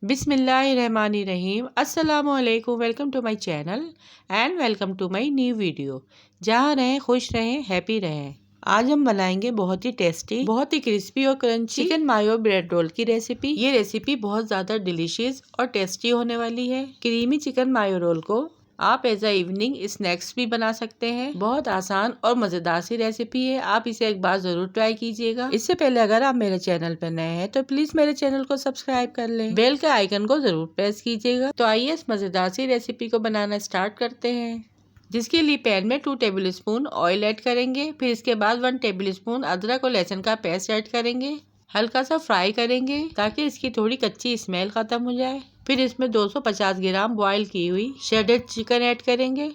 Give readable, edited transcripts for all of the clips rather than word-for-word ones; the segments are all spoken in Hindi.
बिस्मिल्लाहिर्रहमानिर्रहीम। अस्सलामुअलैकुम। Welcome to my channel and welcome to my new video. जहाँ रहें खुश रहें, हैप्पी रहें। आज हम बनाएंगे बहुत ही टेस्टी, बहुत ही क्रिस्पी और क्रंची चिकन मायो ब्रेड रोल की रेसिपी। ये रेसिपी बहुत ज्यादा डिलीशियस और टेस्टी होने वाली है। क्रीमी चिकन मायो रोल को आप एज अ इवनिंग स्नैक्स भी बना सकते हैं। बहुत आसान और मजेदार सी रेसिपी है। आप इसे एक बार जरूर ट्राई कीजिएगा। इससे पहले अगर आप मेरे चैनल पर नए हैं तो प्लीज मेरे चैनल को सब्सक्राइब कर लें। बेल के आइकन को जरूर प्रेस कीजिएगा। तो आइए इस मजेदार सी रेसिपी को बनाना स्टार्ट करते हैं। जिसके लिए पैन में 2 टेबल स्पून ऑयल ऐड करेंगे। फिर इसके बाद 1 टेबल स्पून अदरक और लहसुन का पेस्ट ऐड करेंगे। हल्का सा फ्राई करेंगे ताकि इसकी थोड़ी कच्ची स्मेल खत्म हो जाए। फिर इसमें 250 ग्राम बॉईल की हुई शेडेड चिकन ऐड करेंगे।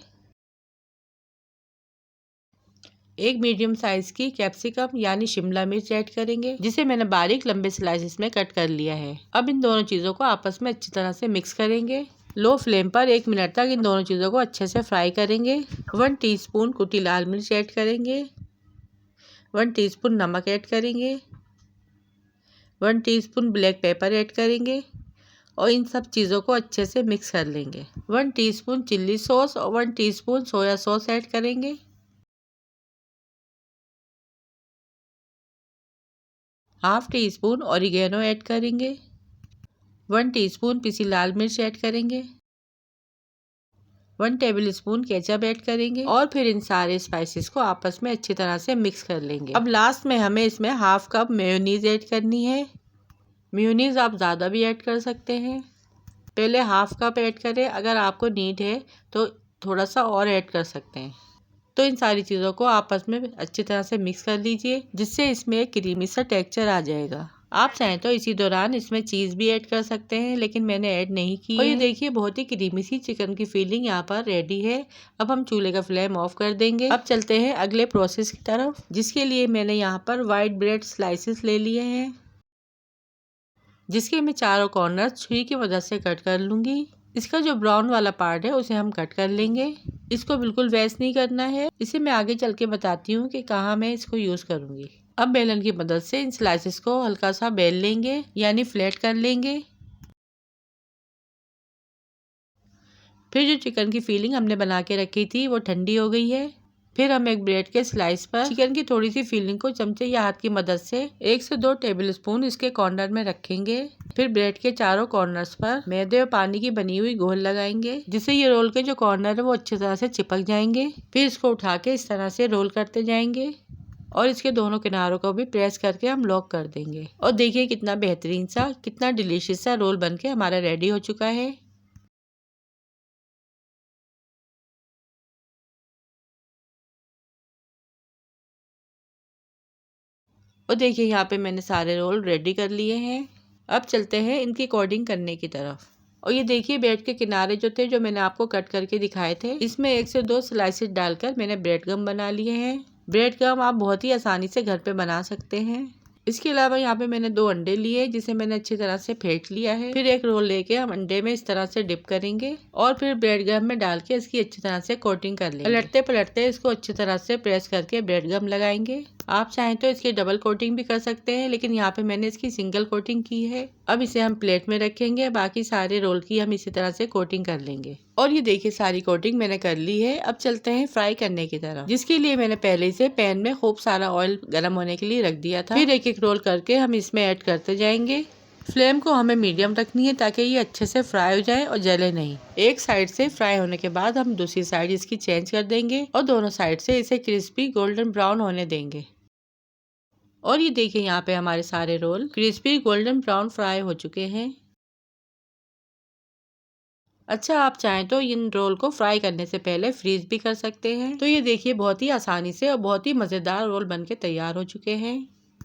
एक मीडियम साइज की कैप्सिकम यानी शिमला मिर्च ऐड करेंगे, जिसे मैंने बारीक लंबे स्लाइसेस में कट कर लिया है। अब इन दोनों चीजों को आपस में अच्छी तरह से मिक्स करेंगे। लो फ्लेम पर 1 मिनट तक इन दोनों चीजों को अच्छे से फ्राई करेंगे। 1 टीस्पून कुटी लाल मिर्च ऐड करेंगे। 1 टीस्पून नमक ऐड करेंगे। 1 टीस्पून ब्लैक पेपर ऐड करेंगे और इन सब चीज़ों को अच्छे से मिक्स कर लेंगे। 1 टीस्पून चिल्ली सॉस और 1 टीस्पून सोया सॉस ऐड करेंगे। Half tea spoon oregano add करेंगे। 1 टीस्पून पिसी लाल मिर्च ऐड करेंगे। 1 टेबल स्पून केचप ऐड करेंगे और फिर इन सारे स्पाइसेस को आपस में अच्छी तरह से मिक्स कर लेंगे। अब लास्ट में हमें इसमें हाफ कप मेयोनीज ऐड करनी है। मेयोनीज आप ज़्यादा भी ऐड कर सकते हैं। पहले हाफ कप ऐड करें, अगर आपको नीड है तो थोड़ा सा और ऐड कर सकते हैं। तो इन सारी चीज़ों को आपस में अच्छी तरह से मिक्स कर लीजिए, जिससे इसमें एक क्रीमी सा टेक्सचर आ जाएगा। आप चाहें तो इसी दौरान इसमें चीज़ भी ऐड कर सकते हैं, लेकिन मैंने ऐड नहीं की। और ये देखिए बहुत ही क्रीमी सी चिकन की फीलिंग यहाँ पर रेडी है। अब हम चूल्हे का फ्लेम ऑफ कर देंगे। अब चलते हैं अगले प्रोसेस की तरफ, जिसके लिए मैंने यहाँ पर व्हाइट ब्रेड स्लाइसेस ले लिए हैं, जिसके मैं चारों कॉर्नर छुरी की मदद से कट कर लूंगी। इसका जो ब्राउन वाला पार्ट है उसे हम कट कर लेंगे। इसको बिल्कुल वेस्ट नहीं करना है। इसे मैं आगे चल के बताती हूँ कि कहाँ मैं इसको यूज करूंगी। अब बेलन की मदद से इन स्लाइसेस को हल्का सा बेल लेंगे, यानी फ्लैट कर लेंगे। फिर जो चिकन की फीलिंग हमने बना के रखी थी वो ठंडी हो गई है। फिर हम एक ब्रेड के स्लाइस पर चिकन की थोड़ी सी फीलिंग को चमचे या हाथ की मदद से 1 से 2 टेबल स्पून इसके कॉर्नर में रखेंगे। फिर ब्रेड के चारों कॉर्नर्स पर मैदे और पानी की बनी हुई घोल लगाएंगे, जिससे ये रोल के जो कॉर्नर है वो अच्छी तरह से चिपक जाएंगे। फिर इसको उठा के इस तरह से रोल करते जाएंगे और इसके दोनों किनारों को भी प्रेस करके हम लॉक कर देंगे। और देखिए कितना बेहतरीन सा, कितना डिलीशियस सा रोल बनके हमारा रेडी हो चुका है। और देखिए यहाँ पे मैंने सारे रोल रेडी कर लिए हैं। अब चलते हैं इनकी कोडिंग करने की तरफ। और ये देखिए ब्रेड के किनारे जो थे, जो मैंने आपको कट करके दिखाए थे, इसमें 1 से 2 स्लाइसेस डालकर मैंने ब्रेड गम बना लिए हैं। ब्रेड गम आप बहुत ही आसानी से घर पे बना सकते हैं। इसके अलावा यहाँ पे मैंने 2 अंडे लिए, जिसे मैंने अच्छी तरह से फेंट लिया है। फिर एक रोल लेके हम अंडे में इस तरह से डिप करेंगे और फिर ब्रेड गम में डाल के इसकी अच्छी तरह से कोटिंग कर लेंगे। पलटते पलटते इसको अच्छी तरह से प्रेस करके ब्रेड गम लगाएंगे। आप चाहें तो इसकी डबल कोटिंग भी कर सकते हैं, लेकिन यहाँ पे मैंने इसकी सिंगल कोटिंग की है। अब इसे हम प्लेट में रखेंगे। बाकी सारे रोल की हम इसी तरह से कोटिंग कर लेंगे। और ये देखिए सारी कोटिंग मैंने कर ली है। अब चलते हैं फ्राई करने की तरफ, जिसके लिए मैंने पहले से पैन में खूब सारा ऑयल गर्म होने के लिए रख दिया था। फिर एक एक रोल करके हम इसमें ऐड करते जाएंगे। फ्लेम को हमें मीडियम रखनी है ताकि ये अच्छे से फ्राई हो जाए और जले नहीं। एक साइड से फ्राई होने के बाद हम दूसरी साइड इसकी चेंज कर देंगे और दोनों साइड से इसे क्रिस्पी गोल्डन ब्राउन होने देंगे। और ये देखिए यहाँ पे हमारे सारे roll crispy golden brown fry हो चुके हैं। अच्छा, आप चाहें तो इन रोल को फ्राई करने से पहले फ्रीज भी कर सकते हैं। तो ये देखिए बहुत ही आसानी से और बहुत ही मज़ेदार रोल बनके तैयार हो चुके हैं।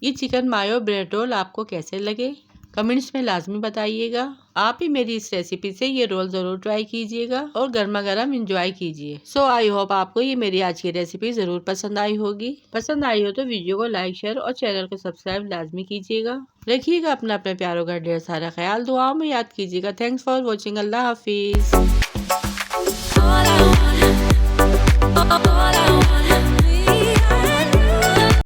ये चिकन मायो ब्रेड रोल आपको कैसे लगे कमेंट्स में लाजमी बताइएगा। आप भी मेरी इस रेसिपी से ये रोल ज़रूर ट्राई कीजिएगा और गर्मा गर्म इंजॉय कीजिए। सो आई होप आपको ये मेरी आज की रेसिपी ज़रूर पसंद आई होगी। पसंद आई हो तो वीडियो को लाइक, शेयर और चैनल को सब्सक्राइब लाजमी कीजिएगा। रखिएगा अपना अपने प्यारों का ढेर सारा ख्याल। दुआओं में याद कीजिएगा। Thanks for watching. अल्लाह हाफिज़।